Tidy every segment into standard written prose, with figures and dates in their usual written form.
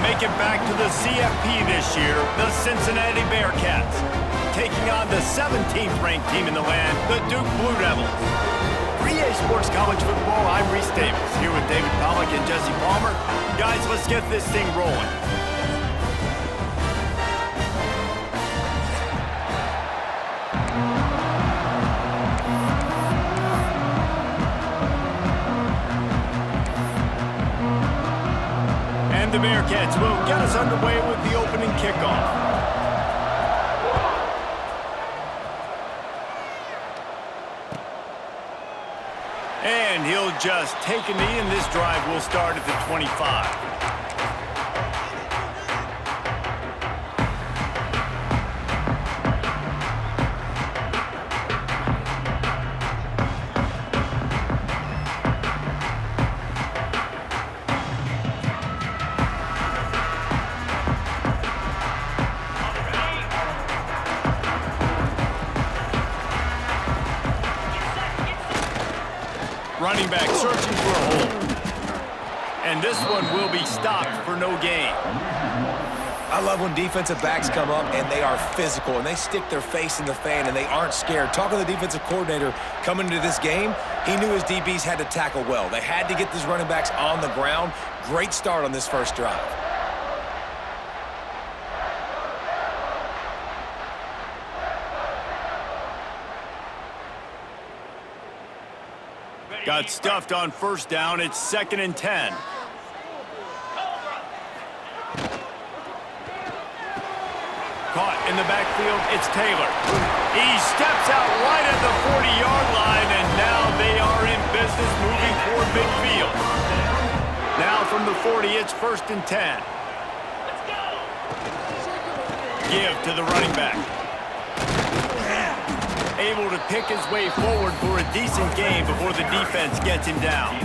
make it back to the CFP this year, the Cincinnati Bearcats, taking on the 17th ranked team in the land, the Duke Blue Devils. For EA Sports College Football, I'm Reese Davis, here with David Pollack and Jesse Palmer. Guys, let's get this thing rolling. And the Bearcats will get us underway with the opening kickoff. And he'll just take a knee, and this drive will start at the 25. Running back searching for a hole. And this one will be stopped for no gain. I love when defensive backs come up and they are physical and they stick their face in the fan and they aren't scared. Talking to the defensive coordinator coming into this game, he knew his DBs had to tackle well. They had to get these running backs on the ground. Great start on this first drive. Got stuffed on first down. It's 2nd and 10. Caught in the backfield. It's Taylor. He steps out right at the 40-yard line, and now they are in business moving toward midfield. Now from the 40, it's 1st and 10. Give to the running back. Able to pick his way forward for a decent game before the defense gets him down.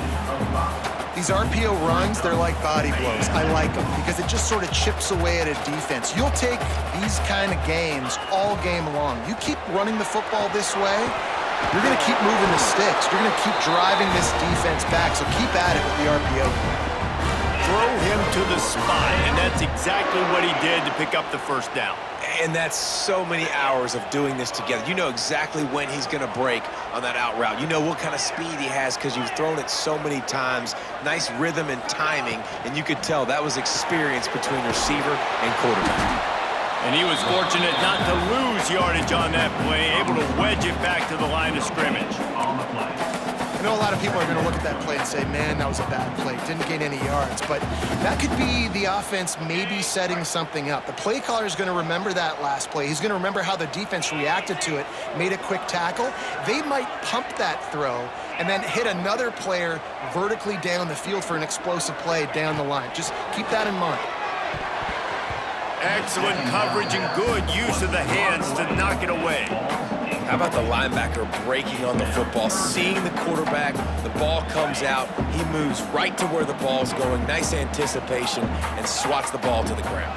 These RPO runs, they're like body blows. I like them because it just sort of chips away at a defense. You'll take these kind of games all game long. You keep running the football this way, you're going to keep moving the sticks. You're going to keep driving this defense back, so keep at it with the RPO. Throw him to the spot, and that's exactly what he did to pick up the first down. And that's so many hours of doing this together. You know exactly when he's going to break on that out route. You know what kind of speed he has because you've thrown it so many times. Nice rhythm and timing, and you could tell that was experience between receiver and quarterback. And he was fortunate not to lose yardage on that play, able to wedge it back to the line of scrimmage. I know a lot of people are going to look at that play and say, man, that was a bad play. Didn't gain any yards. But that could be the offense maybe setting something up. The play caller is going to remember that last play. He's going to remember how the defense reacted to it, made a quick tackle. They might pump that throw and then hit another player vertically down the field for an explosive play down the line. Just keep that in mind. Excellent coverage and good use of the hands to knock it away. How about the linebacker breaking on the football, seeing the quarterback, the ball comes out, he moves right to where the ball's going, nice anticipation, and swats the ball to the ground.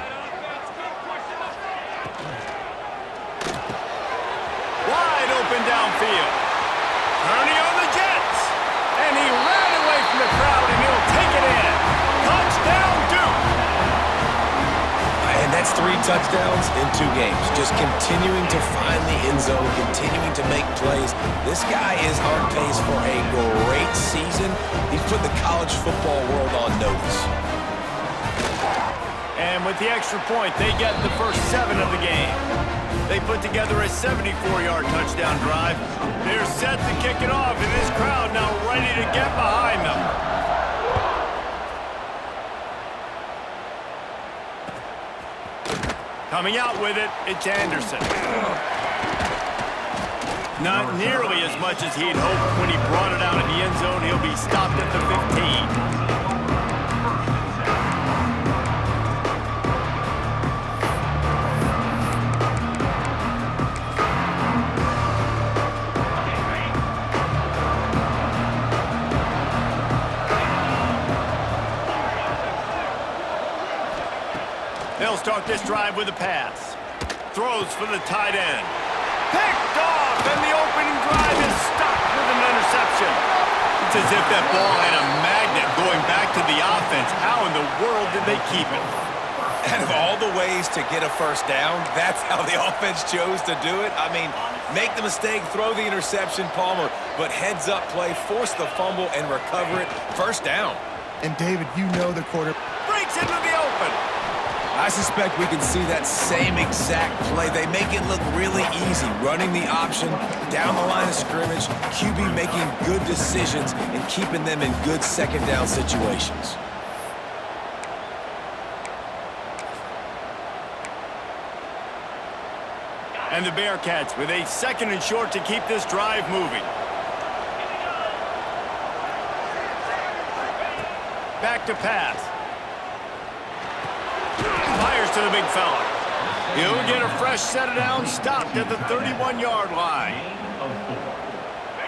Wide open downfield. Turning on the Jets. And he ran away from the crowd, and he'll take it in. Touchdown, Duke. And that's 3 touchdowns in 2 games. Just continuing to find the end zone, continuing to make plays. This guy is on pace for a great season. He's put the college football world on notice. And with the extra point, they get the first 7 of the game. They put together a 74-yard touchdown drive. They're set to kick it off, and this crowd now ready to get behind them. Coming out with it, it's Anderson. Not nearly as much as he'd hoped when he brought it out in the end zone. He'll be stopped at the 15. They'll start this drive with a pass. Throws for the tight end. Picked off, and the opening drive is stopped with an interception. It's as if that ball had a magnet going back to the offense. How in the world did they keep it? Out of all the ways to get a first down, that's how the offense chose to do it. I mean, make the mistake, throw the interception, Palmer, but heads-up play, force the fumble, and recover it. First down. And, David, you know the quarter Breaks into the open. I suspect we can see that same exact play. They make it look really easy, running the option down the line of scrimmage, QB making good decisions and keeping them in good second-down situations. And the Bearcats with a 2nd and short to keep this drive moving. Back to pass. Fires to the big fella. He'll get a fresh set down, stopped at the 31-yard line.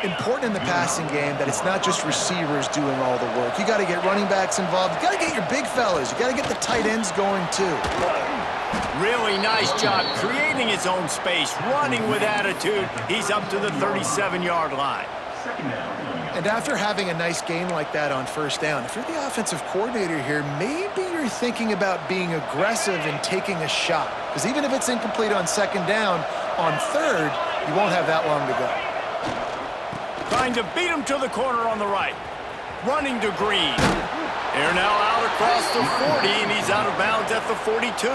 important in the passing game that it's not just receivers doing all the work. You got to get running backs involved. You got to get your big fellas. You got to get the tight ends going too. Really nice job creating his own space, running with attitude. He's up to the 37-yard line. And after having a nice game like that on first down, if you're the offensive coordinator here, maybe you're thinking about being aggressive and taking a shot. Because even if it's incomplete on second down, on third, you won't have that long to go. Trying to beat him to the corner on the right. Running to Green. They're now out across the 40, and he's out of bounds at the 42.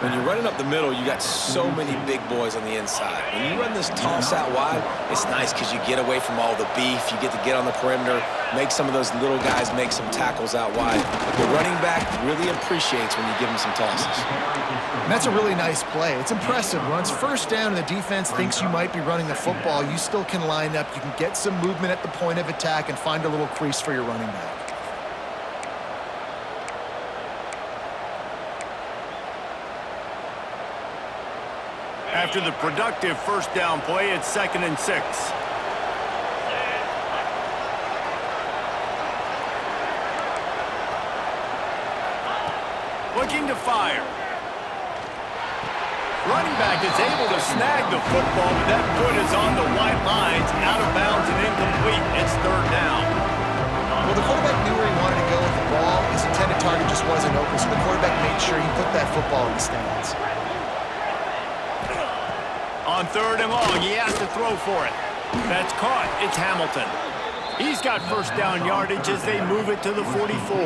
When you're running up the middle, you got so many big boys on the inside. When you run this toss out wide, it's nice because you get away from all the beef. You get to get on the perimeter, make some of those little guys make some tackles out wide. The running back really appreciates when you give him some tosses. And that's a really nice play. It's impressive. Once first down and the defense thinks you might be running the football, you still can line up. You can get some movement at the point of attack and find a little crease for your running back. After the productive first down play, it's 2nd and 6. Looking to fire. Running back is able to snag the football, but that foot is on the white lines, out of bounds and incomplete. It's third down. Well, the quarterback knew where he wanted to go with the ball. His intended target just wasn't open, so the quarterback made sure he put that football in the stands. On third and long, he has to throw for it. That's caught. It's Hamilton. He's got first down yardage as they move it to the 44.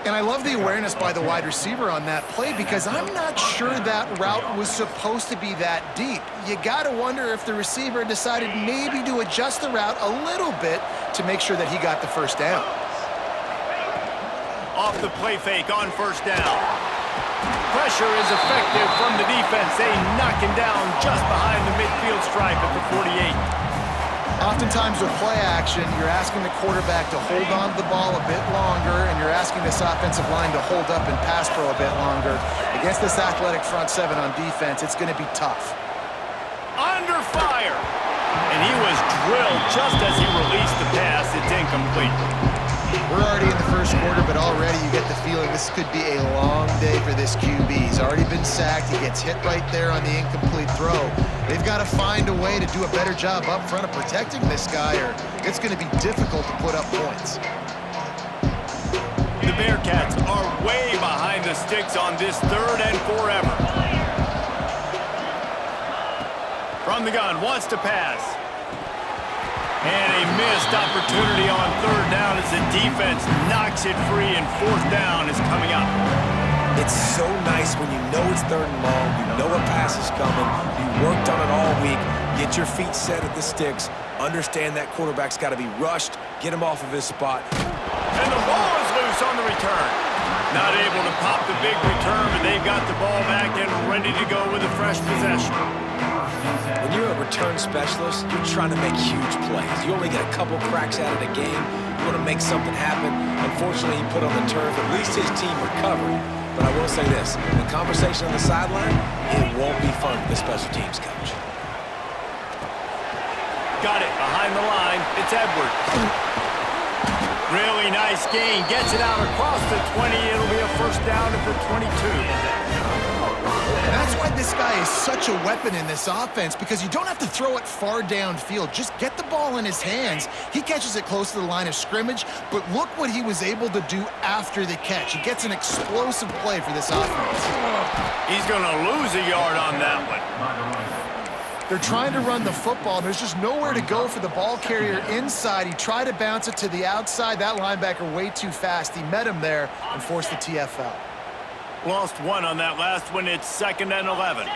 And I love the awareness by the wide receiver on that play because I'm not sure that route was supposed to be that deep. You got to wonder if the receiver decided maybe to adjust the route a little bit to make sure that he got the first down. Off the play fake on first down. Pressure is effective from the defense. They knock him down just behind the midfield stripe at the 48. Oftentimes with play action, you're asking the quarterback to hold on to the ball a bit longer, and you're asking this offensive line to hold up and pass pro a bit longer. Against this athletic front seven on defense, it's going to be tough. Under fire. And he was drilled just as he released the pass. It's incomplete. We're already in the first quarter, but already you get the feeling this could be a long day for this QB. He's already been sacked. He gets hit right there on the incomplete throw. They've got to find a way to do a better job up front of protecting this guy, or it's going to be difficult to put up points. The Bearcats are way behind the sticks on this third and forever. From the gun, wants to pass. And a missed opportunity on third down as the defense knocks it free, and fourth down is coming up. It's so nice when you know it's third and long, you know a pass is coming, you worked on it all week, get your feet set at the sticks, understand that quarterback's got to be rushed, get him off of his spot. And the ball is loose on the return. Not able to pop the big return, but they've got the ball back and ready to go with a fresh possession. When you're a return specialist, you're trying to make huge plays. You only get a couple cracks at it a game. You want to make something happen. Unfortunately, he put on the turf. At least his team recovered. But I will say this, the conversation on the sideline, it won't be fun for the special teams coach. Got it behind the line. It's Edwards. Really nice gain. Gets it out across the 20. It'll be a first down at the 22. And that's why this guy is such a weapon in this offense, because you don't have to throw it far downfield. Just get the ball in his hands. He catches it close to the line of scrimmage, but look what he was able to do after the catch. He gets an explosive play for this offense. He's going to lose a yard on that one. They're trying to run the football. There's just nowhere to go for the ball carrier inside. He tried to bounce it to the outside. That linebacker way too fast. He met him there and forced the TFL. Lost one on that last one. It's 2nd and 11.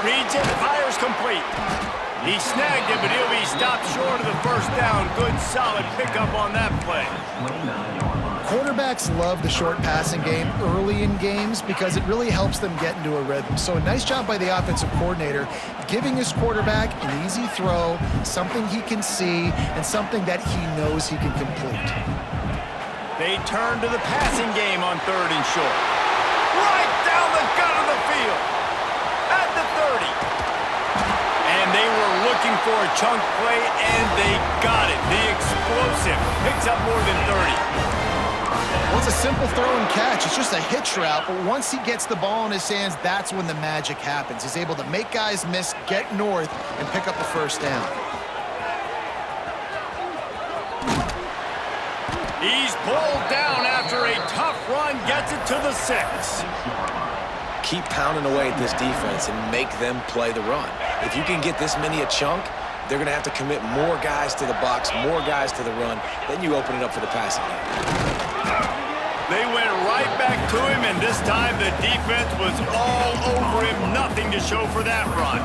Reads it, fires complete. He snagged it, but he'll be stopped short of the first down. Good, solid pickup on that play. Quarterbacks love the short passing game early in games because it really helps them get into a rhythm. So a nice job by the offensive coordinator giving his quarterback an easy throw, something he can see, and something that he knows he can complete. They turn to the passing game on 3rd and short. Right down the gut of the field. At the 30. And they were looking for a chunk play, and they got it. The explosive picks up more than 30. Well, it's a simple throw and catch. It's just a hitch route, but once he gets the ball in his hands, that's when the magic happens. He's able to make guys miss, get north, and pick up a first down. He's pulled down after a tough run, gets it to the 6. Keep pounding away at this defense and make them play the run. If you can get this many a chunk, they're going to have to commit more guys to the box, more guys to the run. Then you open it up for the passing game. They went right back to him, and this time the defense was all over him. Nothing to show for that run.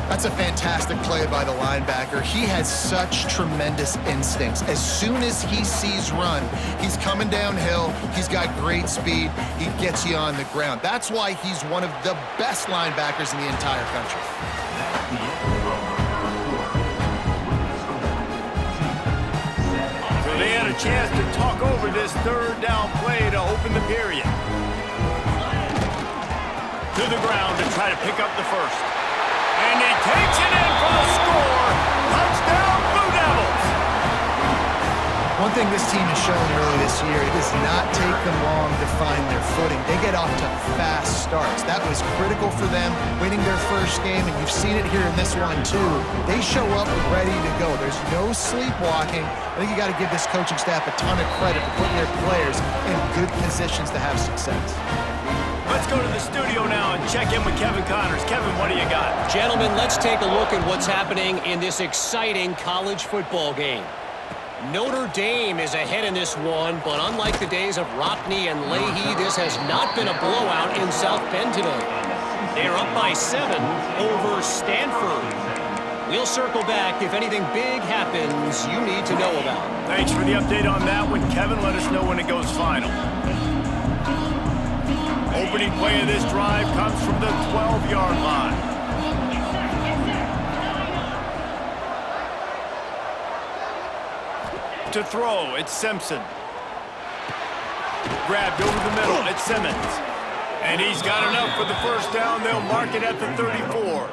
That's a fantastic play by the linebacker. He has such tremendous instincts. As soon as he sees run, he's coming downhill. He's got great speed. He gets you on the ground. That's why he's one of the best linebackers in the entire country. So they had a chance to talk over this 3rd down play to open the period. To the ground to try to pick up the first. And he takes it in for the score. Touchdown, Blue Devils. One thing this team has shown early this year, it does not take them long to find their footing. They get off to fast starts. That was critical for them, winning their first game, and you've seen it here in this one too. They show up ready to go. There's no sleepwalking. I think you got to give this coaching staff a ton of credit for putting their players in good positions to have success. Let's go to the studio now and check in with Kevin Connors. Kevin, what do you got? Gentlemen, let's take a look at what's happening in this exciting college football game. Notre Dame is ahead in this one, but unlike the days of Rockne and Leahy, this has not been a blowout in South Bend today. They're up by 7 over Stanford. We'll circle back if anything big happens you need to know about. Thanks for the update on that one, Kevin. Let us know when it goes final. Opening play of this drive comes from the 12-yard line. To throw, it's Simpson. Grabbed over the middle, it's Simmons. And he's got enough for the first down. They'll mark it at the 34.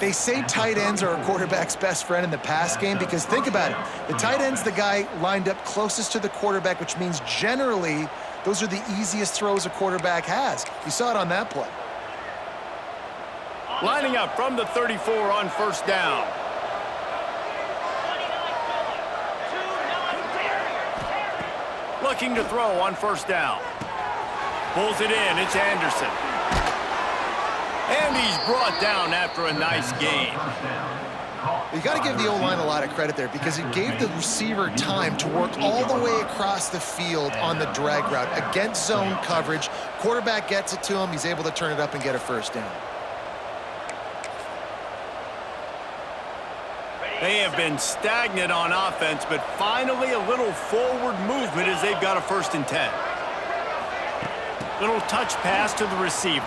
They say tight ends are a quarterback's best friend in the pass game because think about it. The tight end's the guy lined up closest to the quarterback, which means generally those are the easiest throws a quarterback has. You saw it on that play. Lining up from the 34 on first down. Looking to throw on first down. Pulls it in, it's Anderson. And he's brought down after a nice gain. You got to give the O-line a lot of credit there because it gave the receiver time to work all the way across the field on the drag route against zone coverage. Quarterback gets it to him. He's able to turn it up and get a first down. They have been stagnant on offense, but finally a little forward movement as they've got a 1st and 10. Little touch pass to the receiver.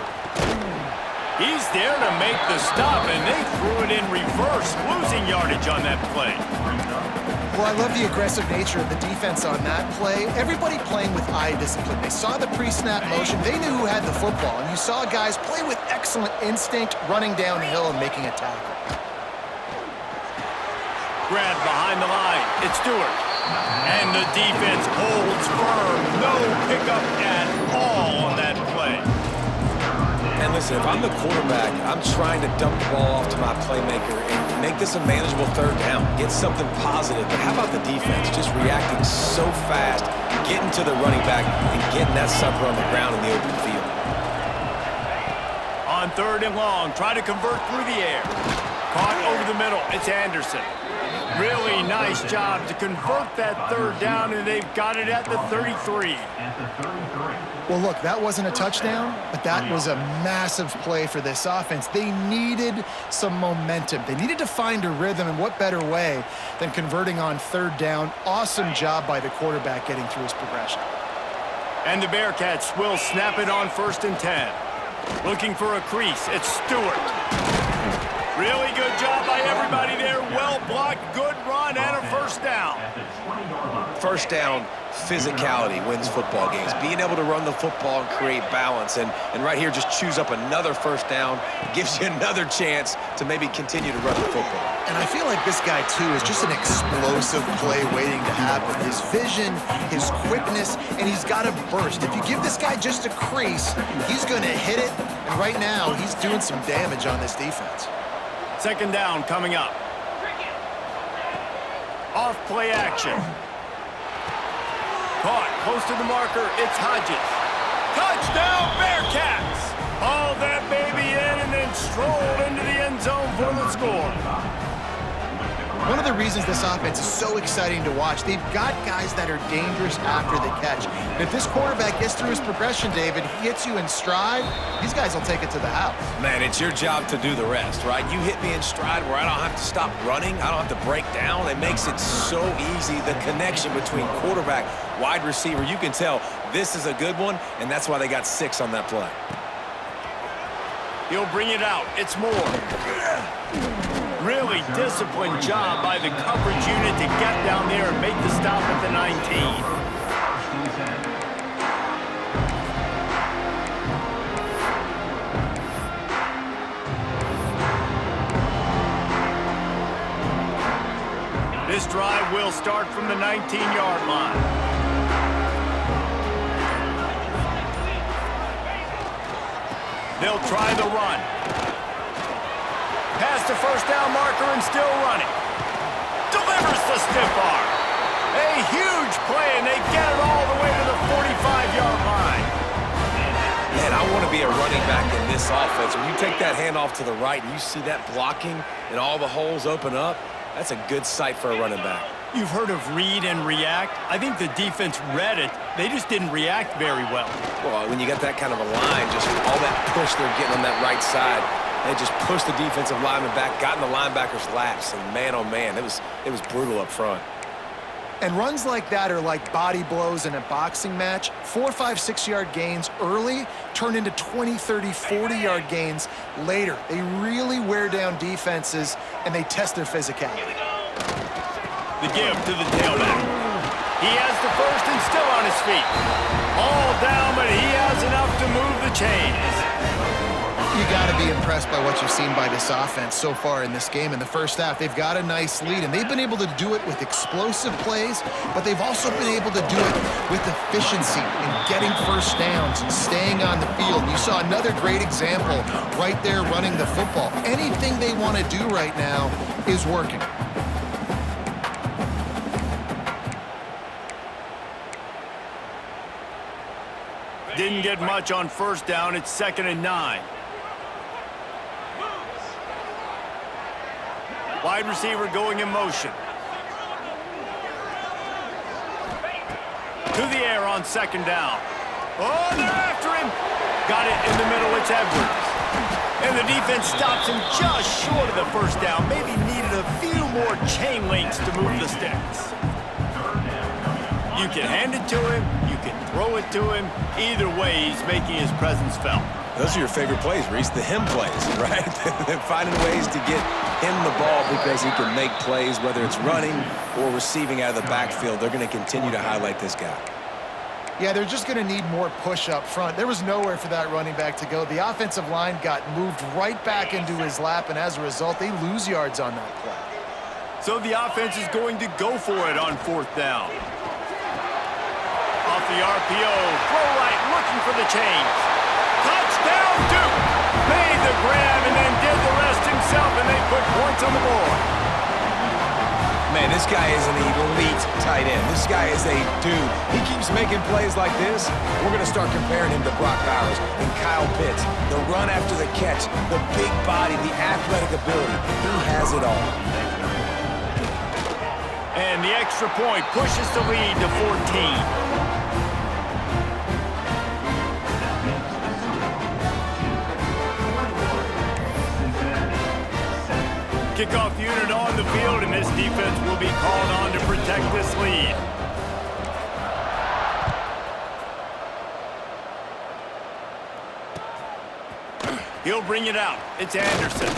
He's there to make the stop, and they threw it in reverse, losing yardage on that play. Well, I love the aggressive nature of the defense on that play. Everybody playing with eye discipline. They saw the pre-snap motion. They knew who had the football, and you saw guys play with excellent instinct, running downhill and making a tackle. Grab behind the line. It's Stewart. And the defense holds firm. No pickup at all on that play. And listen, if I'm the quarterback, I'm trying to dump the ball off to my playmaker and make this a manageable third down. Get something positive. But how about the defense? Just reacting so fast, getting to the running back, and getting that sucker on the ground in the open field. On 3rd and long, try to convert through the air. Caught over the middle. It's Anderson. Really nice job to convert that 3rd down, and they've got it at the 33. Well, look, that wasn't a touchdown, but that was a massive play for this offense. They needed some momentum. They needed to find a rhythm, and what better way than converting on 3rd down. Awesome job by the quarterback getting through his progression. And the Bearcats will snap it on 1st and 10. Looking for a crease. It's Stewart. Really good job by everybody there. Well blocked, good run, and a 1st down. 1st down, physicality wins football games. Being able to run the football and create balance. And right here, just choose up another 1st down. Gives you another chance to maybe continue to run the football. And I feel like this guy, too, is just an explosive play waiting to happen. His vision, his quickness, and he's got a burst. If you give this guy just a crease, he's going to hit it. And right now, he's doing some damage on this defense. 2nd down coming up. Off play action. Caught close to the marker. It's Hodges. Touchdown Bearcats! Haul that baby in and then stroll into the end zone for the score. One of the reasons this offense is so exciting to watch, they've got guys that are dangerous after the catch. And if this quarterback gets through his progression, David, he hits you in stride, these guys will take it to the house. Man, it's your job to do the rest, right? You hit me in stride where I don't have to stop running. I don't have to break down. It makes it so easy. The connection between quarterback, wide receiver, you can tell this is a good one, and that's why they got 6 on that play. He'll bring it out. It's Moore. Really disciplined job by the coverage unit to get down there and make the stop at the 19. This drive will start from the 19-yard line. They'll try the run. Past the 1st down marker and still running. Delivers the stiff arm. A huge play, and they get it all the way to the 45-yard line. Man, I want to be a running back in this offense. When you take that handoff to the right and you see that blocking and all the holes open up, that's a good sight for a running back. You've heard of read and react. I think the defense read it. They just didn't react very well. Well, when you get that kind of a line, just all that push they're getting on that right side, they just pushed the defensive lineman back, got in the linebacker's laps, and man, oh man, it was brutal up front. And runs like that are like body blows in a boxing match. 4, 5, 6-yard gains early turn into 20, 30, 40-yard gains later. They really wear down defenses, and they test their physicality. The give to the tailback. He has the 1st and still on his feet. All down, but he has enough to move the chains. You got to be impressed by what you've seen by this offense so far in this game. In the first half, they've got a nice lead, and they've been able to do it with explosive plays, but they've also been able to do it with efficiency and getting 1st downs and staying on the field. You saw another great example right there running the football. Anything they want to do right now is working. Didn't get much on 1st down. It's 2nd and 9. Wide receiver going in motion. To the air on 2nd down. Oh, they're after him. Got it in the middle. It's Edwards. And the defense stops him just short of the 1st down. Maybe needed a few more chain links to move the sticks. You can hand it to him. You can throw it to him. Either way, he's making his presence felt. Those are your favorite plays, Reese, the him plays, right? They're finding ways to get him the ball because he can make plays, whether it's running or receiving out of the backfield. They're going to continue to highlight this guy. Yeah, they're just going to need more push up front. There was nowhere for that running back to go. The offensive line got moved right back into his lap, and as a result, they lose yards on that play. So the offense is going to go for it on 4th down. Off the RPO, throw right, looking for the change. Touchdown, Duke! Made the grab and then did the rest himself, and they put points on the board. Man, this guy is an elite tight end. This guy is a dude. He keeps making plays like this. We're going to start comparing him to Brock Bowers and Kyle Pitts. The run after the catch, the big body, the athletic ability. He has it all. And the extra point pushes the lead to 14. Kickoff unit on the field, and this defense will be called on to protect this lead. He'll bring it out. It's Anderson.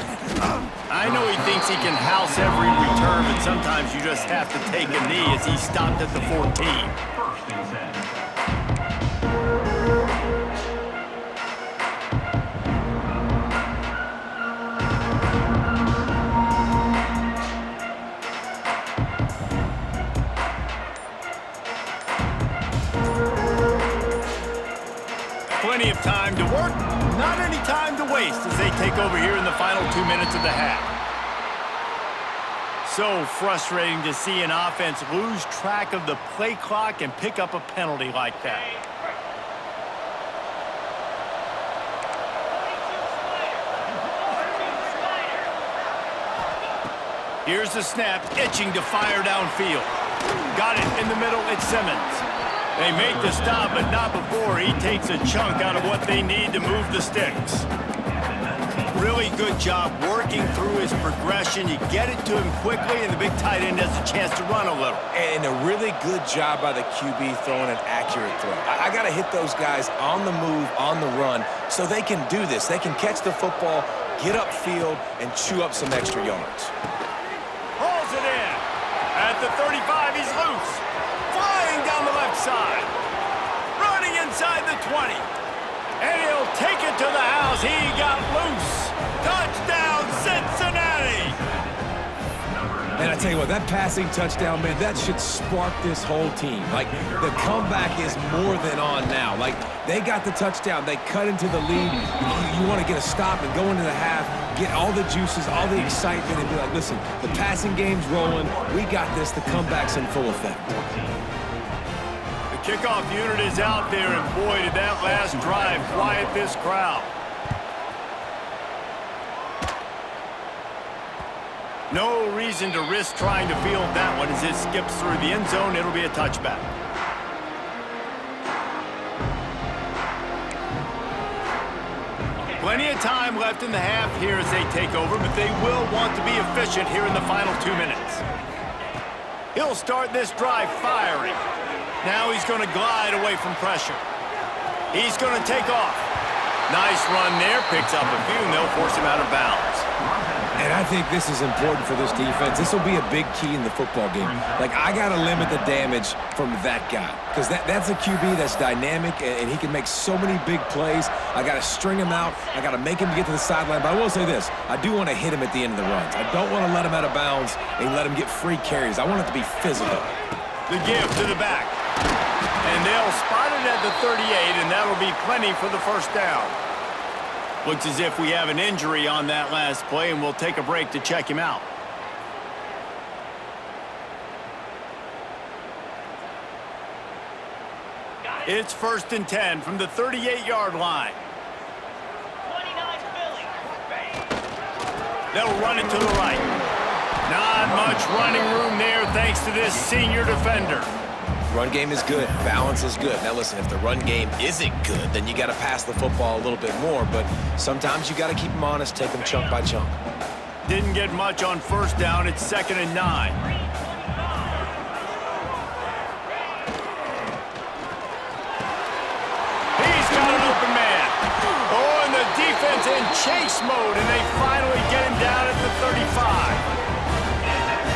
I know he thinks he can house every return, but sometimes you just have to take a knee as he stopped at the 14. Plenty of time to work, not any time to waste as they take over here in the final 2 minutes of the half. So frustrating to see an offense lose track of the play clock and pick up a penalty like that. Here's the snap, itching to fire downfield. Got it in the middle, it's Simmons. They make the stop, but not before he takes a chunk out of what they need to move the sticks. Really good job working through his progression. You get it to him quickly, and the big tight end has a chance to run a little. And a really good job by the QB throwing an accurate throw. I got to hit those guys on the move, on the run, so they can do this. They can catch the football, get upfield, and chew up some extra yards. Hauls it in. At the 35, he's loose. Flying down the left side. Running inside the 20. And he'll take it to the house. He got loose. Touchdown, Cincinnati! And I tell you what, that passing touchdown, man, that should spark this whole team. Like, the comeback is more than on now. Like, they got the touchdown. They cut into the lead. You want to get a stop and go into the half, get all the juices, all the excitement, and be like, listen, the passing game's rolling. We got this. The comeback's in full effect. The kickoff unit is out there, and boy, did that last drive quiet this crowd. No reason to risk trying to field that one. As it skips through the end zone, it'll be a touchback. Plenty of time left in the half here as they take over, but they will want to be efficient here in the final 2 minutes. He'll start this drive firing. Now he's going to glide away from pressure. He's going to take off. Nice run there, picks up a few, and they'll force him out of bounds. And I think this is important for this defense. This will be a big key in the football game. Like, I got to limit the damage from that guy because that's a QB that's dynamic, and he can make so many big plays. I got to string him out. I got to make him get to the sideline. But I will say this. I do want to hit him at the end of the runs. I don't want to let him out of bounds and let him get free carries. I want it to be physical. The give to the back. And they'll spot it at the 38, and that'll be plenty for the first down. Looks as if we have an injury on that last play, and we'll take a break to check him out. It's 1st and 10 from the 38-yard line. They'll run it to the right. Not much running room there thanks to this senior defender. Run game is good. Balance is good. Now, listen, if the run game isn't good, then you got to pass the football a little bit more. But sometimes you got to keep them honest, take them chunk by chunk. Didn't get much on 1st down. It's 2nd and 9. He's got an open man. Oh, and the defense in chase mode, and they finally get him down at the 35.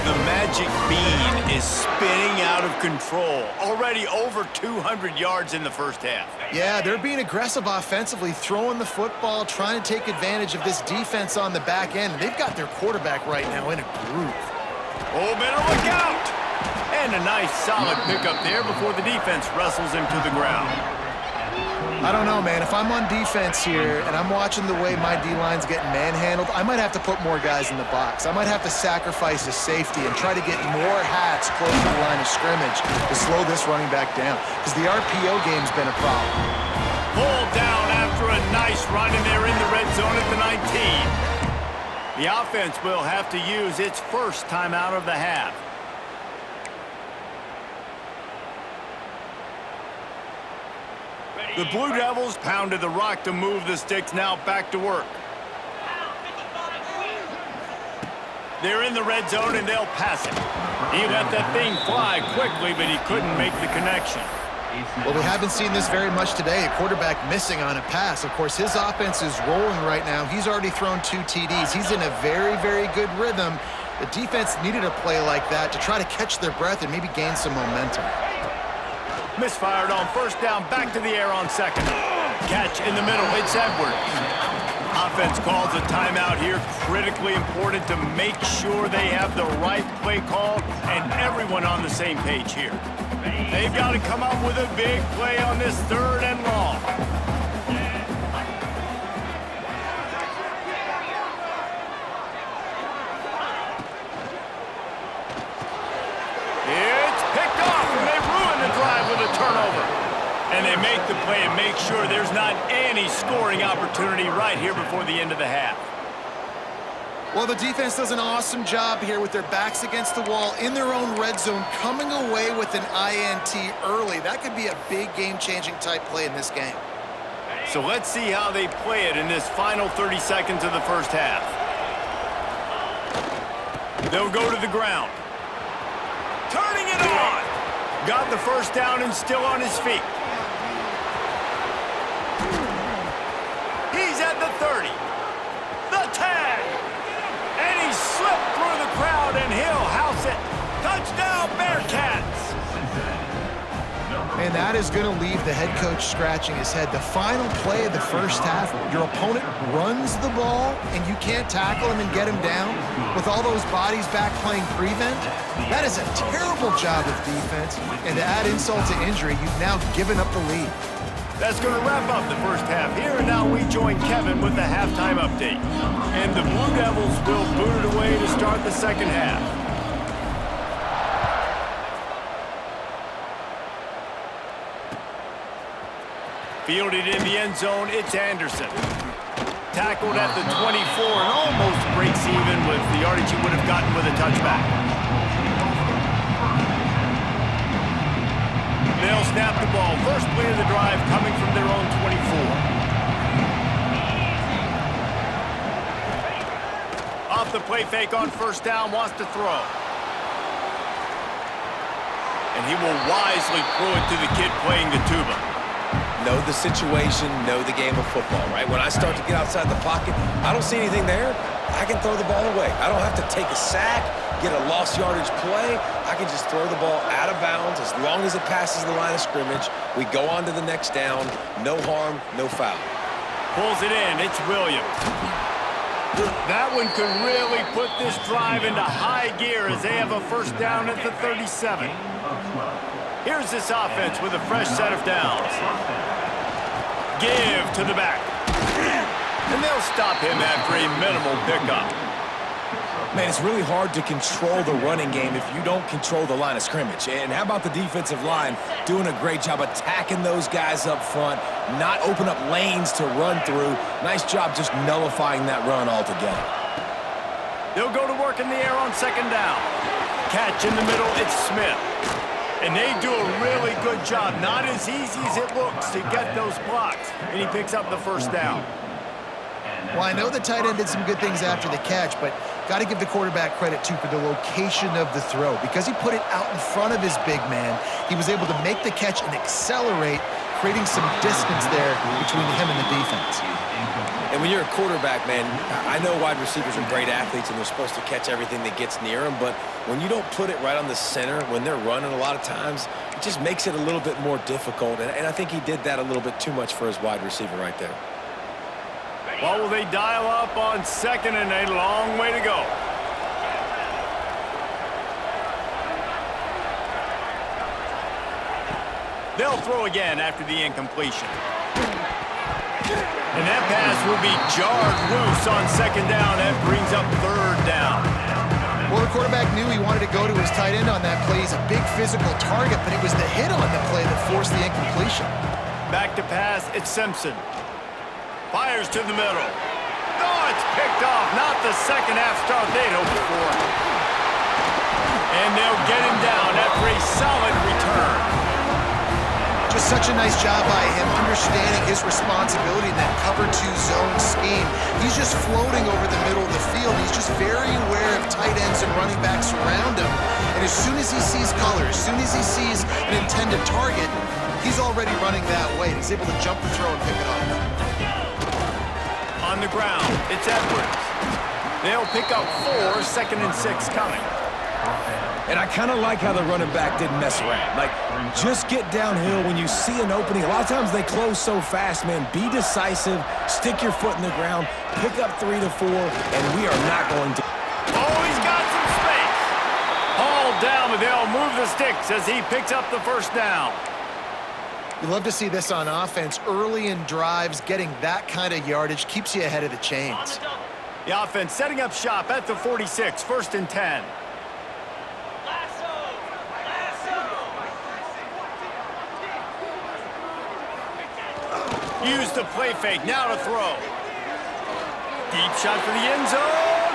The magic bean is spinning out of control. Already over 200 yards in the first half. Yeah, they're being aggressive offensively, throwing the football, trying to take advantage of this defense on the back end. They've got their quarterback right now in a groove. Oh, better look out! And a nice solid pickup there before the defense wrestles him to the ground. I don't know, man. If I'm on defense here and I'm watching the way my D-line's getting manhandled, I might have to put more guys in the box. I might have to sacrifice a safety and try to get more hats close to the line of scrimmage to slow this running back down, because the RPO game's been a problem. Pulled down after a nice run, and they're in the red zone at the 19. The offense will have to use its first timeout of the half. The Blue Devils pounded the rock to move the sticks, now back to work. They're in the red zone, and they'll pass it. He let that thing fly quickly, but he couldn't make the connection. Well, we haven't seen this very much today. A quarterback missing on a pass. Of course, his offense is rolling right now. He's already thrown 2 TDs. He's in a very, very good rhythm. The defense needed a play like that to try to catch their breath and maybe gain some momentum. Misfired on first down, back to the air on second. Catch in the middle, it's Edwards. Offense calls a timeout here, critically important to make sure they have the right play call and everyone on the same page here. They've got to come up with a big play on this 3rd and long. It's picked off, and they ruin the drive with a turnover. And they make the play and make sure there's not any scoring opportunity right here before the end of the half. Well, the defense does an awesome job here with their backs against the wall in their own red zone, coming away with an INT early. That could be a big game-changing type play in this game. So let's see how they play it in this final 30 seconds of the first half. They'll go to the ground. Turning it on. Got the first down and still on his feet. He's at the 30. The tag. And he slipped through the crowd, and he'll house it. Touchdown, Bearcats. And that is going to leave the head coach scratching his head. The final play of the first half, your opponent runs the ball, and you can't tackle him and get him down with all those bodies back playing prevent. That is a terrible job of defense. And to add insult to injury, you've now given up the lead. That's going to wrap up the first half here, and now we join Kevin with the halftime update. And the Blue Devils will boot it away to start the second half. Fielded in the end zone, it's Anderson. Tackled at the 24 and almost breaks even with the yardage he would have gotten with a touchback. They'll snap the ball. First play of the drive coming from their own 24. Off the play fake on first down, wants to throw. And he will wisely throw it to the kid playing the tuba. Know the situation, know the game of football, right? When I start to get outside the pocket, I don't see anything there, I can throw the ball away. I don't have to take a sack, get a lost yardage play. I can just throw the ball out of bounds as long as it passes the line of scrimmage. We go on to the next down. No harm, no foul. Pulls it in. It's Williams. That one could really put this drive into high gear as they have a first down at the 37. Here's this offense with a fresh set of downs. Give to the back. And they'll stop him after a minimal pickup. Man, it's really hard to control the running game if you don't control the line of scrimmage. And how about the defensive line doing a great job attacking those guys up front, not open up lanes to run through. Nice job just nullifying that run altogether. They'll go to work in the air on second down. Catch in the middle, it's Smith. And they do a really good job. Not as easy as it looks to get those blocks. And he picks up the first down. Well, I know the tight end did some good things after the catch, but got to give the quarterback credit, too, for the location of the throw. Because he put it out in front of his big man, he was able to make the catch and accelerate, creating some distance there between him and the defense. And when you're a quarterback, man, I know wide receivers are great athletes and they're supposed to catch everything that gets near them, but when you don't put it right on the center, when they're running a lot of times, it just makes it a little bit more difficult. And I think he did that a little bit too much for his wide receiver right there. Well, will they dial up on second and a long way to go? They'll throw again after the incompletion. And that pass will be jarred loose on second down. That brings up third down. Well, the quarterback knew he wanted to go to his tight end on that play. He's a big physical target, but it was the hit on the play that forced the incompletion. Back to pass, it's Simpson. Fires to the middle. Oh, it's picked off. Not the second half start they'd hoped for. And they'll get him down after a solid return. Just such a nice job by him understanding his responsibility in that cover 2 zone scheme. He's just floating over the middle of the field. He's just very aware of tight ends and running backs around him. And as soon as he sees color, as soon as he sees an intended target, he's already running that way. He's able to jump the throw and pick it off. On the ground, it's Edwards. They'll pick up 4, 2nd and 6 coming. And I kind of like how the running back didn't mess around. Like, just get downhill when you see an opening. A lot of times they close so fast, man. Be decisive, stick your foot in the ground, pick up 3 to 4, and we are not going to. Oh, he's got some space. Hauled down, but they'll move the sticks as he picks up the first down. You love to see this on offense. Early in drives, getting that kind of yardage keeps you ahead of the chains. The offense setting up shop at the 46, 1st and 10. Use the play fake, now to throw. Deep shot for the end zone.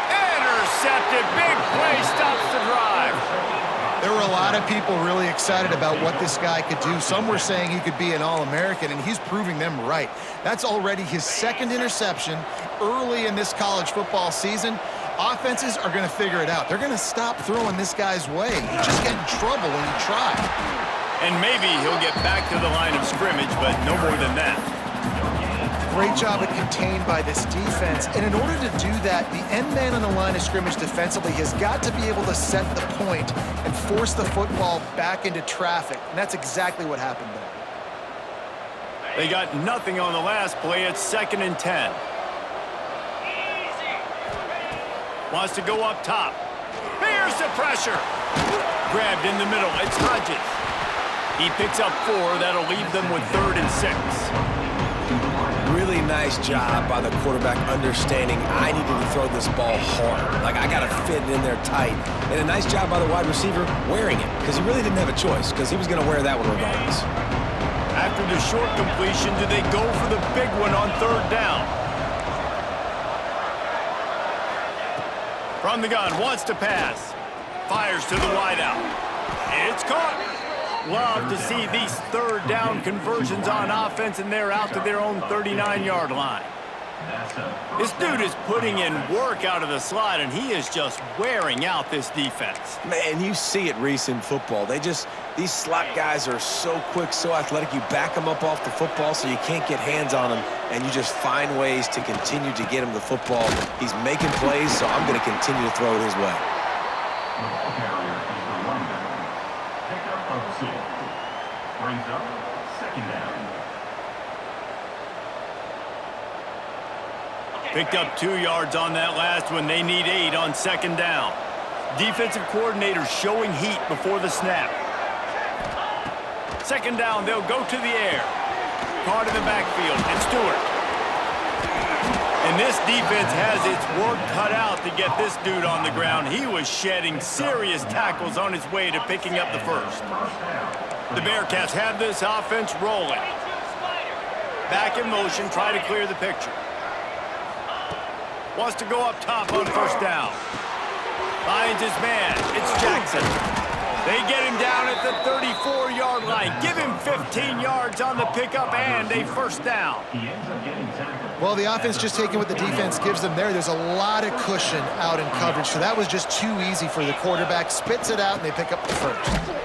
Intercepted, big play, stops the drive. There were a lot of people really excited about what this guy could do. Some were saying he could be an All-American, and he's proving them right. That's already his 2nd interception early in this college football season. Offenses are going to figure it out. They're going to stop throwing this guy's way. You just get in trouble when you try. And maybe he'll get back to the line of scrimmage, but no more than that. Great job at contained by this defense. And in order to do that, the end man on the line of scrimmage defensively has got to be able to set the point and force the football back into traffic. And that's exactly what happened there. They got nothing on the last play. It's 2nd and 10. Wants to go up top. Here's the pressure. Grabbed in the middle. It's Hodges. He picks up 4. That'll leave them with 3rd and 6. Really nice job by the quarterback understanding I needed to throw this ball hard. Like, I got to fit it in there tight. And a nice job by the wide receiver wearing it, because he really didn't have a choice, because he was going to wear that one regardless. After the short completion, do they go for the big one on 3rd down? From the gun, wants to pass. Fires to the wideout. It's caught. Love to see these 3rd down conversions on offense, and they're out to their own 39-yard line. This dude is putting in work out of the slot, and he is just wearing out this defense. Man, you see it, Reese, in football. These slot guys are so quick, so athletic. You back them up off the football so you can't get hands on them, and you just find ways to continue to get him the football. He's making plays, so I'm going to continue to throw it his way. Brings up 2nd down. Picked up 2 yards on that last one. They need 8 on 2nd down. Defensive coordinator showing heat before the snap. 2nd down, they'll go to the air. Caught in the backfield, and Stewart. And this defense has its work cut out to get this dude on the ground. He was shedding serious tackles on his way to picking up the 1st. The Bearcats have this offense rolling. Back in motion, try to clear the picture. Wants to go up top on 1st down. Finds his man. It's Jackson. They get him down at the 34-yard line. Give him 15 yards on the pickup and a 1st down. Well, the offense just taking what the defense gives them there. There's a lot of cushion out in coverage, so that was just too easy for the quarterback. Spits it out, and they pick up the 1st.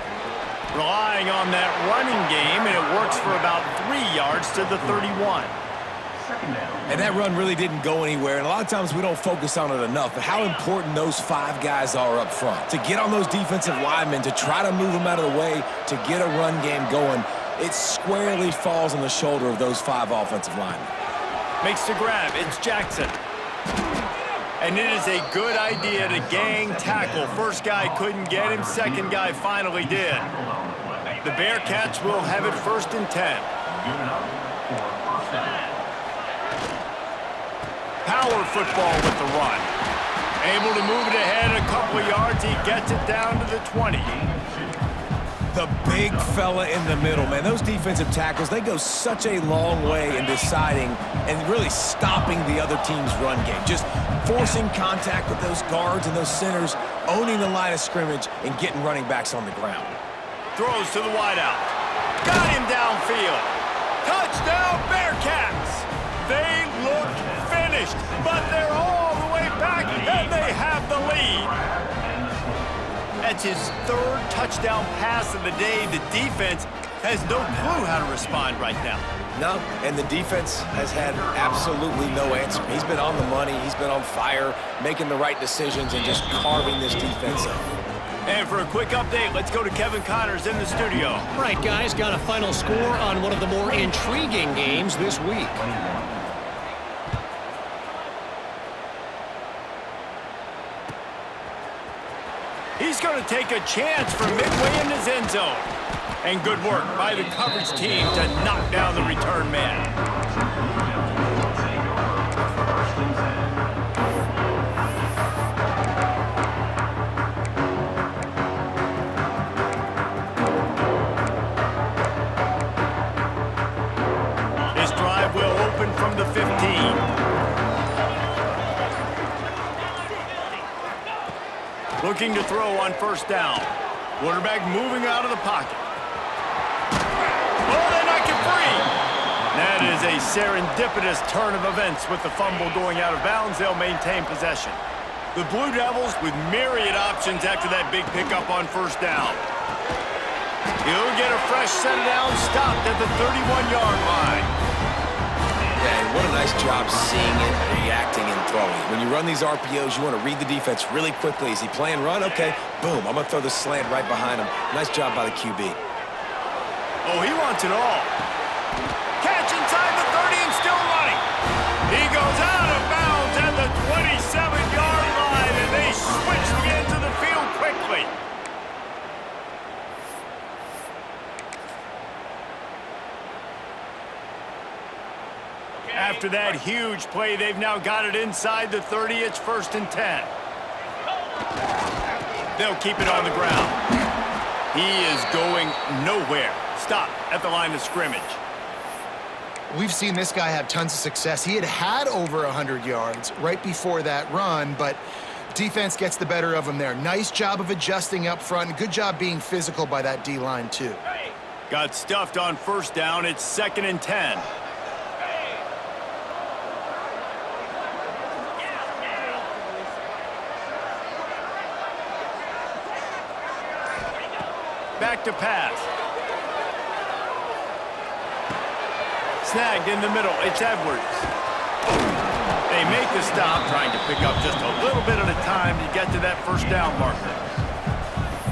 Relying on that running game, and it works for about 3 yards to the 31. And that run really didn't go anywhere, and a lot of times we don't focus on it enough, but how important those 5 guys are up front. To get on those defensive linemen, to try to move them out of the way, to get a run game going, it squarely falls on the shoulder of those 5 offensive linemen. Makes the grab. It's Jackson. And it is a good idea to gang tackle. First guy couldn't get him. Second guy finally did. The Bearcats will have it 1st and 10. Good enough for first down. Power football with the run. Able to move it ahead a couple of yards. He gets it down to the 20. The big fella in the middle, man. Those defensive tackles, they go such a long way in deciding and really stopping the other team's run game. Just forcing contact with those guards and those centers, owning the line of scrimmage, and getting running backs on the ground. Throws to the wideout. Got him downfield. Touchdown, Bearcats! They look finished, but they're all the way back, and they have the lead. That's his 3rd touchdown pass of the day. The defense has no clue how to respond right now. No, and the defense has had absolutely no answer. He's been on the money. He's been on fire, making the right decisions and just carving this defense up. And for a quick update, let's go to Kevin Connors in the studio. Right, guys, got a final score on one of the more intriguing games this week. He's going to take a chance from midway in his end zone. And good work by the coverage team to knock down the return man. This drive will open from the 15. Looking to throw on 1st down. Quarterback moving out of the pocket. Oh, they knock it free. That is a serendipitous turn of events with the fumble going out of bounds. They'll maintain possession. The Blue Devils with myriad options after that big pickup on 1st down. He'll get a fresh set of downs stopped at the 31-yard line. Yeah, and what a nice job seeing it, reacting, and throwing. When you run these RPOs, you want to read the defense really quickly. Is he playing run? Okay, boom, I'm going to throw the slant right behind him. Nice job by the QB. Oh, he wants it all. Catch inside the 30 and still running. He goes out of bounds at the 27-yard line, and they switch to get into the field quickly. After that huge play, they've now got it inside the 30. It's 1st and 10. They'll keep it on the ground. He is going nowhere. Stop at the line of scrimmage. We've seen this guy have tons of success. He had over 100 yards right before that run, but defense gets the better of him there. Nice job of adjusting up front. Good job being physical by that D-line, too. Got stuffed on 1st down. It's 2nd and 10. Back to pass. Snagged in the middle. It's Edwards. They make the stop, trying to pick up just a little bit at a time to get to that 1st down marker.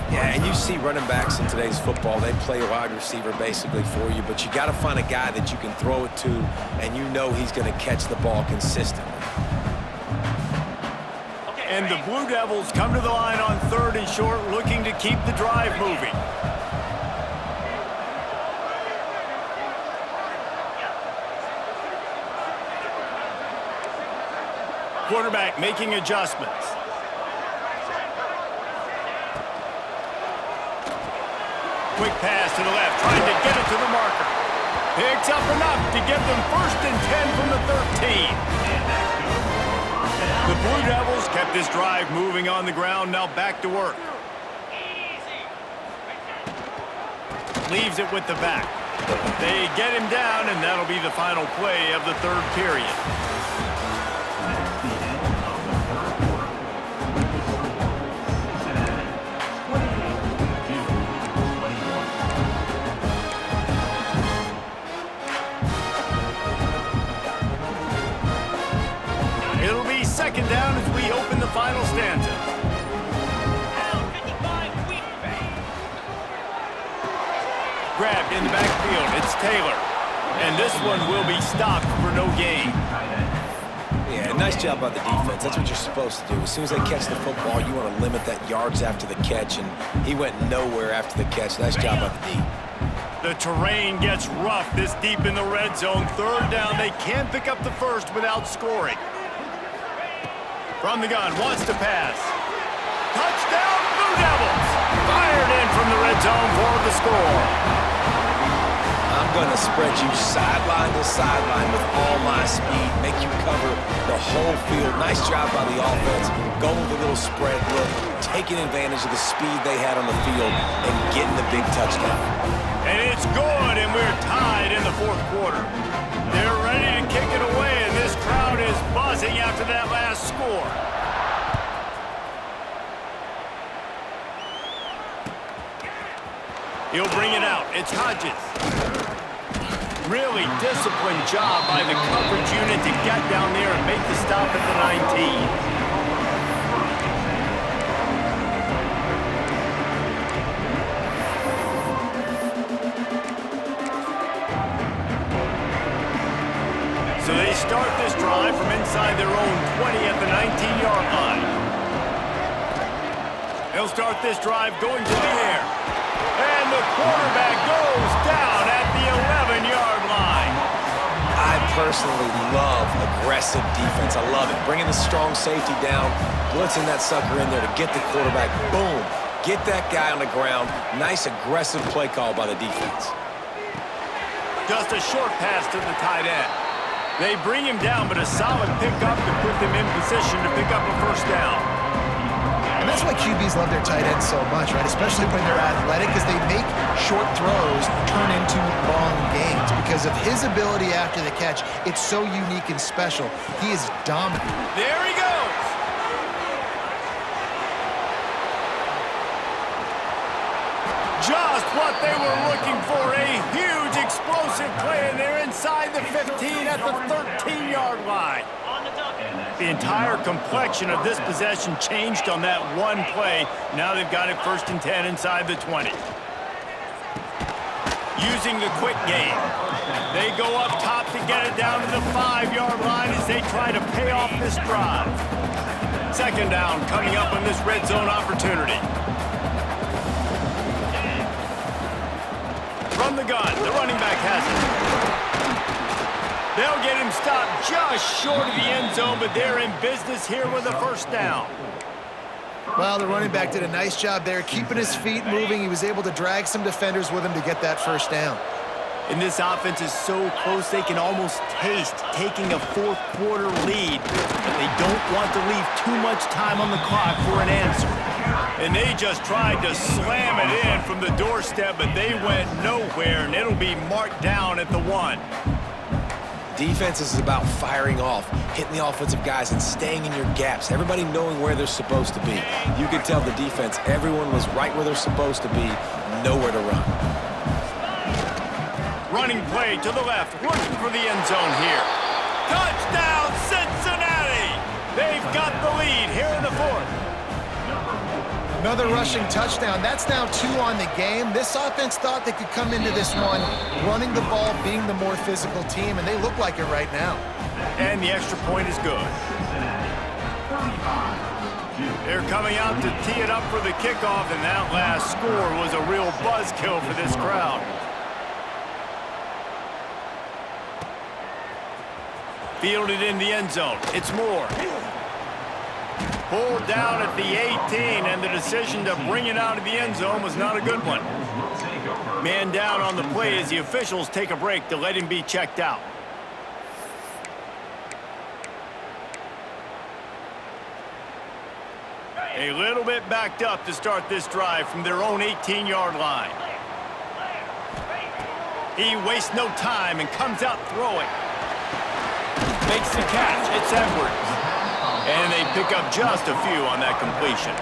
Yeah, and you see running backs in today's football, they play wide receiver basically for you, but you got to find a guy that you can throw it to, and you know he's going to catch the ball consistently. And the Blue Devils come to the line on 3rd and short, looking to keep the drive moving. Quarterback making adjustments. Quick pass to the left, trying to get it to the marker. Picks up enough to get them 1st and 10 from the 13. The Blue Devils kept this drive moving on the ground, now back to work. Leaves it with the back. They get him down, and that'll be the final play of the 3rd period. It'll be 2nd down as we open the final stanza. Grabbed in the backfield, it's Taylor. And this one will be stopped for no gain. Yeah, Nice job by the defense. That's what you're supposed to do. As soon as they catch the football, you want to limit that yards after the catch, and he went nowhere after the catch. Nice job by the D. The terrain gets rough this deep in the red zone. Third down, they can't pick up the first without scoring. From the gun, wants to pass. Touchdown, Blue Devils! Fired in from the red zone for the score. I'm going to spread you sideline to sideline with all my speed, make you cover the whole field. Nice job by the offense, going with a little spread look, taking advantage of the speed they had on the field, and getting the big touchdown. And it's good, and we're tied in the fourth quarter. They're ready to kick it away, and this crowd is buzzing after that last score. He'll bring it out. It's Hodges. Really disciplined job by the coverage unit to get down there and make the stop at the 19. So they start this drive from inside their own 20 at the 19-yard line. They'll start this drive going to the air. And the quarterback goes down at the 11-yard line. I personally love aggressive defense. I love it. Bringing the strong safety down, blitzing that sucker in there to get the quarterback. Boom. Get that guy on the ground. Nice aggressive play call by the defense. Just a short pass to the tight end. They bring him down, but a solid pickup to put them in position to pick up a first down. And that's why QBs love their tight ends so much, right? Especially when they're athletic, because they make short throws turn into long gains. Because of his ability after the catch, it's so unique and special. He is dominant. There he goes. Just what they were looking for, a huge explosive play, and they're inside the 15 at the 13-yard line. The entire complexion of this possession changed on that one play. Now they've got it 1st and 10 inside the 20. Using the quick game. They go up top to get it down to the 5-yard line as they try to pay off this drive. 2nd down coming up on this red zone opportunity. From the gun, the running back has it. They'll get him stopped just short of the end zone, but they're in business here with a first down. Well, the running back did a nice job there, keeping his feet moving. He was able to drag some defenders with him to get that first down. And this offense is so close they can almost taste taking a fourth quarter lead, but they don't want to leave too much time on the clock for an answer. And they just tried to slam it in from the doorstep, but they went nowhere, and it'll be marked down at the 1. Defense is about firing off, hitting the offensive guys, and staying in your gaps. Everybody knowing where they're supposed to be. You could tell the defense, everyone was right where they're supposed to be, nowhere to run. Running play to the left, looking for the end zone here. Touchdown, Cincinnati! They've got the lead here in the 4th. Another rushing touchdown. That's now 2 on the game. This offense thought they could come into this one running the ball, being the more physical team, and they look like it right now. And the extra point is good. They're coming out to tee it up for the kickoff, and that last score was a real buzzkill for this crowd. Fielded in the end zone. It's Moore. Pulled down at the 18, and the decision to bring it out of the end zone was not a good one. Man down on the play as the officials take a break to let him be checked out. A little bit backed up to start this drive from their own 18-yard line. He wastes no time and comes out throwing. Makes the catch. It's Edwards. And they pick up just a few on that completion.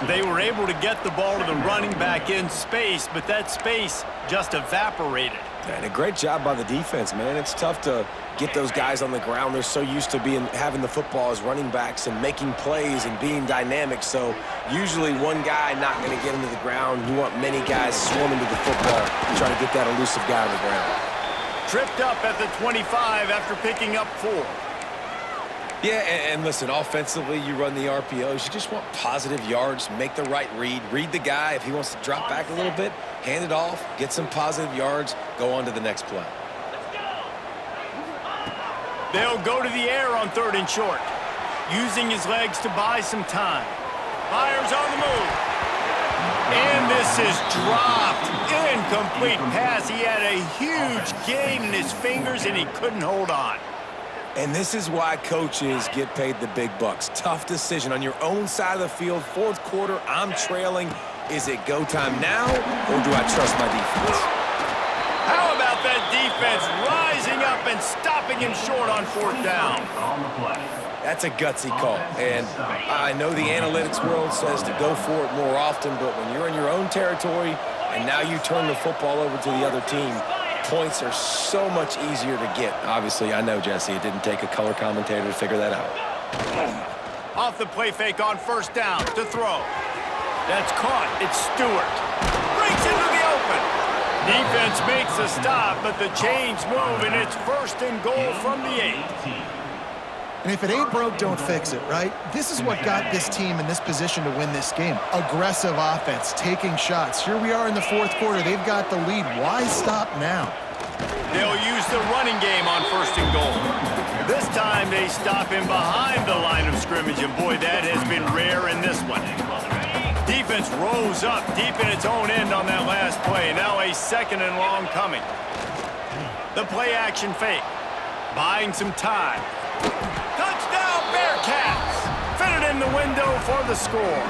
They were able to get the ball to the running back in space, but that space just evaporated. And a great job by the defense, man. It's tough to get those guys on the ground. They're so used to having the football as running backs and making plays and being dynamic. So usually one guy not going to get into the ground. You want many guys swarming to the football and trying to get that elusive guy on the ground. Tripped up at the 25 after picking up 4. Yeah, and listen, offensively, you run the RPOs. You just want positive yards, make the right read the guy. If he wants to drop back a little bit, hand it off, get some positive yards, go on to the next play. They'll go to the air on 3rd and short, using his legs to buy some time. Fires on the move. And this is dropped. Incomplete pass. He had a huge gain in his fingers, and he couldn't hold on. And this is why coaches get paid the big bucks. Tough decision on your own side of the field. 4th quarter, I'm trailing. Is it go time now, or do I trust my defense? How about that defense rising up and stopping him short on 4th down? That's a gutsy call. And I know the analytics world says to go for it more often, but when you're in your own territory and now you turn the football over to the other team, points are so much easier to get. Obviously, I know, Jesse, it didn't take a color commentator to figure that out. Off the play fake on 1st down to throw. That's caught. It's Stewart. Breaks into the open. Defense makes a stop, but the chains move, and it's 1st and goal from the 8. And if it ain't broke, don't fix it, right? This is what got this team in this position to win this game. Aggressive offense, taking shots. Here we are in the 4th quarter. They've got the lead. Why stop now? They'll use the running game on 1st and goal. This time they stop him behind the line of scrimmage, and boy, that has been rare in this one. Defense rose up deep in its own end on that last play. Now a 2nd and long coming. The play action fake. Buying some time. Touchdown, Bearcats! Fitted in the window for the score.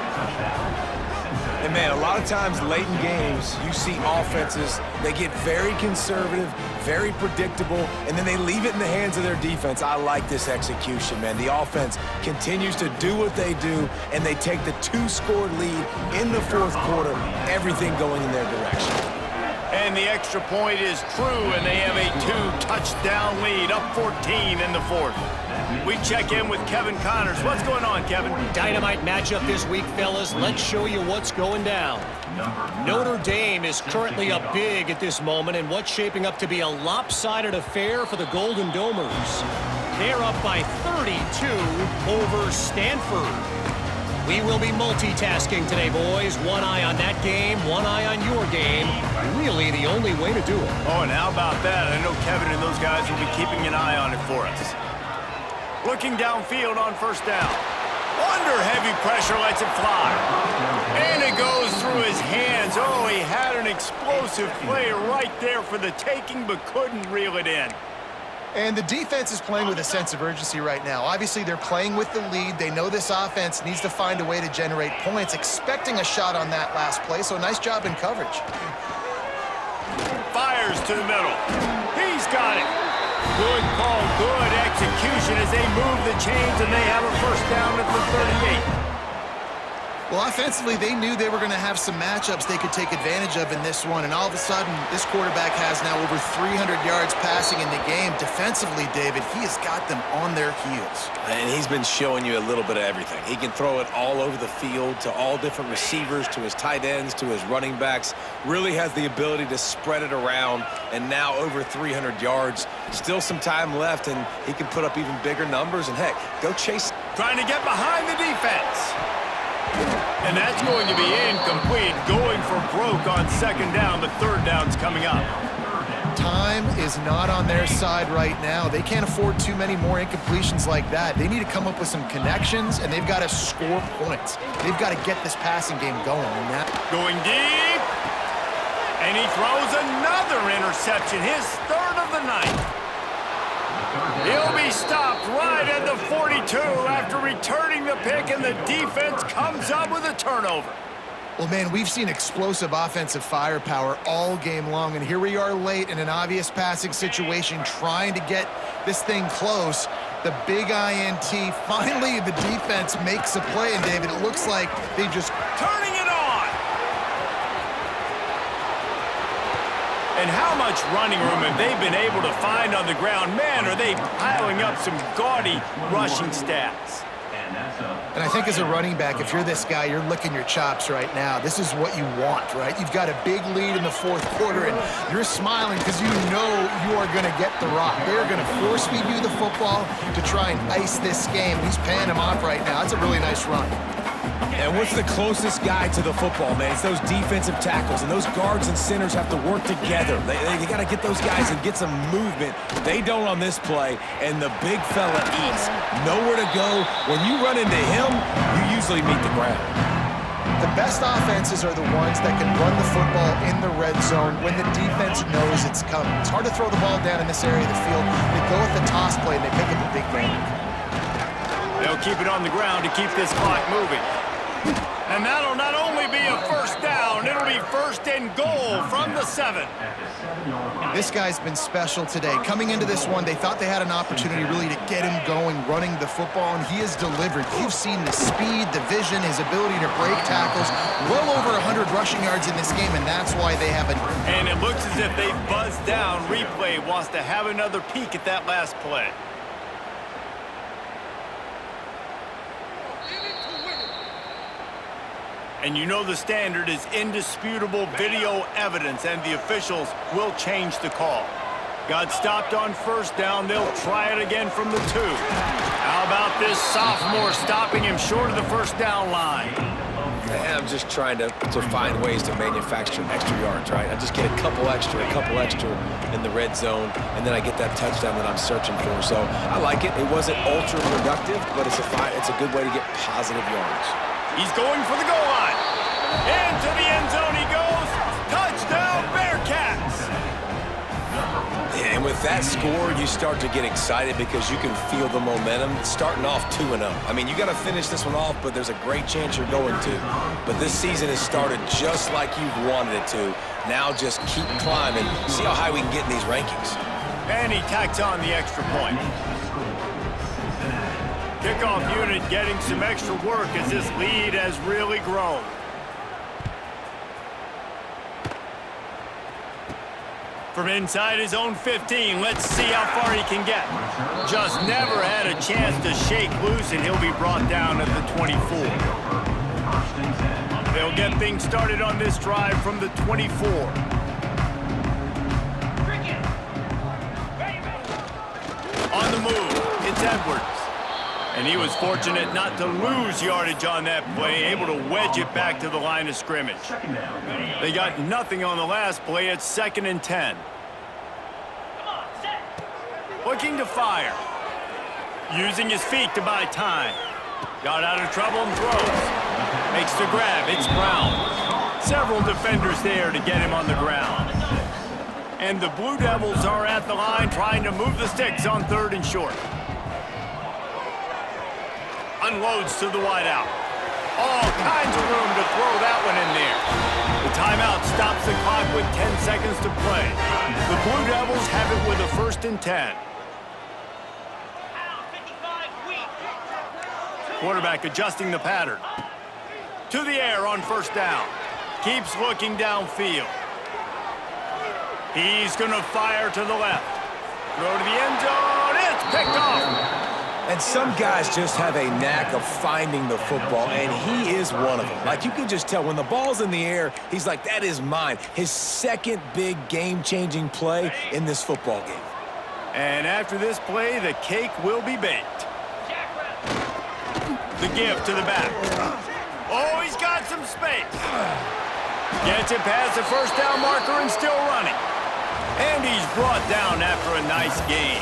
And, man, a lot of times late in games, you see offenses, they get very conservative, very predictable, and then they leave it in the hands of their defense. I like this execution, man. The offense continues to do what they do, and they take the 2-score lead in the 4th quarter, everything going in their direction. And the extra point is true, and they have a 2-touchdown lead, up 14 in the 4th. We check in with Kevin Connors. What's going on, Kevin? Dynamite matchup this week, fellas. Let's show you what's going down. Notre Dame is currently up big at this moment in what's shaping up to be a lopsided affair for the Golden Domers. They're up by 32 over Stanford. We will be multitasking today, boys. One eye on that game, one eye on your game. Really the only way to do it. Oh, and how about that? I know Kevin and those guys will be keeping an eye on it for us. Looking downfield on 1st down. Under heavy pressure, lets it fly. And it goes through his hands. Oh, he had an explosive play right there for the taking, but couldn't reel it in. And the defense is playing with a sense of urgency right now. Obviously, they're playing with the lead. They know this offense needs to find a way to generate points, expecting a shot on that last play, so nice job in coverage. Fires to the middle. He's got it. Good call, good execution as they move the chains, and they have a 1st down at the 38. Well, offensively, they knew they were going to have some matchups they could take advantage of in this one, and all of a sudden, this quarterback has now over 300 yards passing in the game. Defensively, David, he has got them on their heels. And he's been showing you a little bit of everything. He can throw it all over the field to all different receivers, to his tight ends, to his running backs. Really has the ability to spread it around, and now over 300 yards. Still some time left, and he can put up even bigger numbers. And, heck, go chase. Trying to get behind the defense. And that's going to be incomplete, going for broke on 2nd down, but 3rd down's coming up. Time is not on their side right now. They can't afford too many more incompletions like that. They need to come up with some connections, and they've got to score points. They've got to get this passing game going. Going deep, and he throws another interception, his 3rd of the night. He'll be stopped right at the 42 after returning the pick, and the defense comes up with a turnover. Well, man, we've seen explosive offensive firepower all game long, and here we are late in an obvious passing situation trying to get this thing close. The big INT, finally the defense makes a play, and David, it looks like they just turning it on. And how much running room have they been able to find on the ground? Man, are they piling up some gaudy rushing stats. And I think as a running back, if you're this guy, you're licking your chops right now. This is what you want, right? You've got a big lead in the fourth quarter, and you're smiling because you know you are going to get the rock. They're going to force feed you the football to try and ice this game. He's paying him off right now. That's a really nice run. And what's the closest guy to the football, man? It's those defensive tackles, and those guards and centers have to work together. They got to get those guys and get some movement. They don't on this play, and the big fella eats. Nowhere to go. When you run into him, you usually meet the ground. The best offenses are the ones that can run the football in the red zone when the defense knows it's coming. It's hard to throw the ball down in this area of the field. They go with the toss play, and they pick up a big man. They'll keep it on the ground to keep this clock moving. And that'll not only be a first down, it'll be first and goal from the 7. This guy's been special today. Coming into this one, they thought they had an opportunity really to get him going, running the football, and he has delivered. You've seen the speed, the vision, his ability to break tackles. Well over 100 rushing yards in this game, and that's why they have a... And it looks as if they've buzzed down. Replay wants to have another peek at that last play. And you know the standard is indisputable video evidence, and the officials will change the call. Got stopped on first down. They'll try it again from the 2. How about this sophomore stopping him short of the first down line? I'm just trying to find ways to manufacture extra yards, right? I just get a couple extra in the red zone, and then I get that touchdown that I'm searching for. So I like it. It wasn't ultra productive, but it's a good way to get positive yards. He's going for the goal line. Into the end zone he goes. Touchdown, Bearcats. And with that score, you start to get excited because you can feel the momentum starting off 2-0. I mean, you got to finish this one off, but there's a great chance you're going to. But this season has started just like you've wanted it to. Now just keep climbing. See how high we can get in these rankings. And he tacks on the extra point. Kickoff unit getting some extra work as this lead has really grown. From inside his own 15, let's see how far he can get. Just never had a chance to shake loose, and he'll be brought down at the 24. They'll get things started on this drive from the 24. On the move, it's Edwards. And he was fortunate not to lose yardage on that play, able to wedge it back to the line of scrimmage. They got nothing on the last play. It's 2nd and 10. Looking to fire. Using his feet to buy time. Got out of trouble and throws. Makes the grab. It's Brown. Several defenders there to get him on the ground. And the Blue Devils are at the line trying to move the sticks on 3rd and short. Unloads to the wideout. All kinds of room to throw that one in there. The timeout stops the clock with 10 seconds to play. The Blue Devils have it with a 1st and 10. Quarterback adjusting the pattern. To the air on 1st down. Keeps looking downfield. He's going to fire to the left. Throw to the end zone. It's picked off. And some guys just have a knack of finding the football, and he is one of them. Like, you can just tell when the ball's in the air, he's like, that is mine. His second big game-changing play in this football game. And after this play, the cake will be baked. The give to the back. Oh, he's got some space. Gets it past the 1st down marker and still running. And he's brought down after a nice game.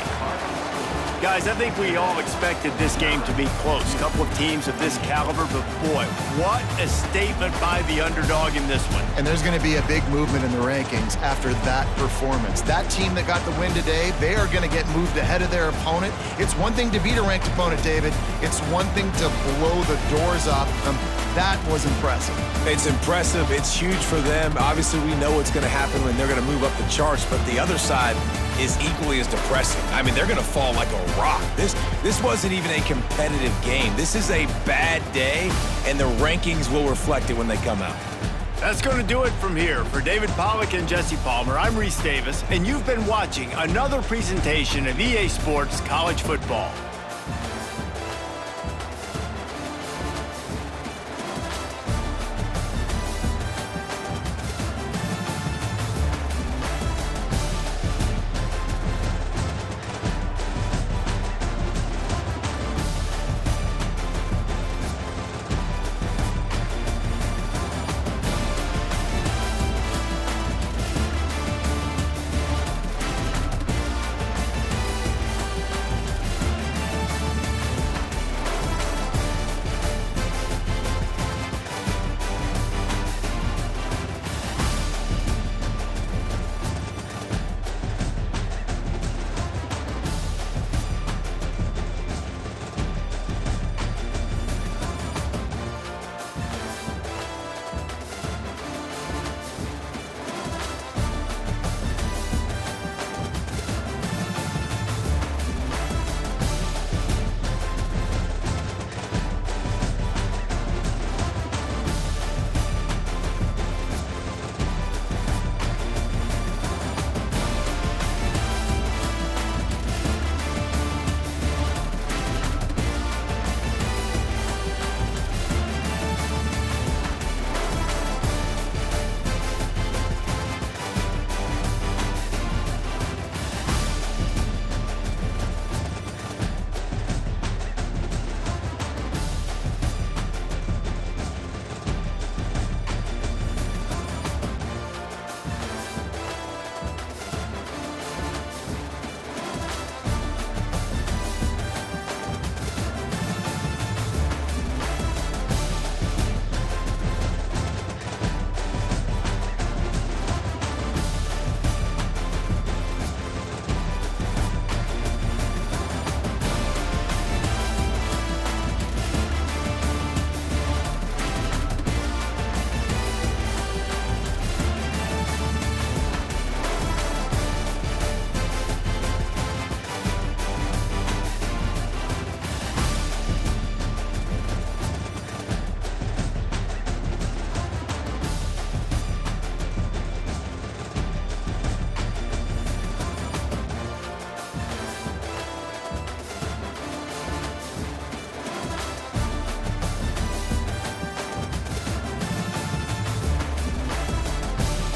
Guys, I think we all expected this game to be close. A couple of teams of this caliber, but boy, what a statement by the underdog in this one. And there's going to be a big movement in the rankings after that performance. That team that got the win today, they are going to get moved ahead of their opponent. It's one thing to beat a ranked opponent, David. It's one thing to blow the doors off them. That was impressive. It's impressive. It's huge for them. Obviously, we know what's going to happen when they're going to move up the charts, but the other side is equally as depressing. I mean, they're going to fall like a rock. This wasn't even a competitive game. This is a bad day, and the rankings will reflect it when they come out. That's going to do it from here. For David Pollack and Jesse Palmer, I'm Reese Davis, and you've been watching another presentation of EA Sports College Football.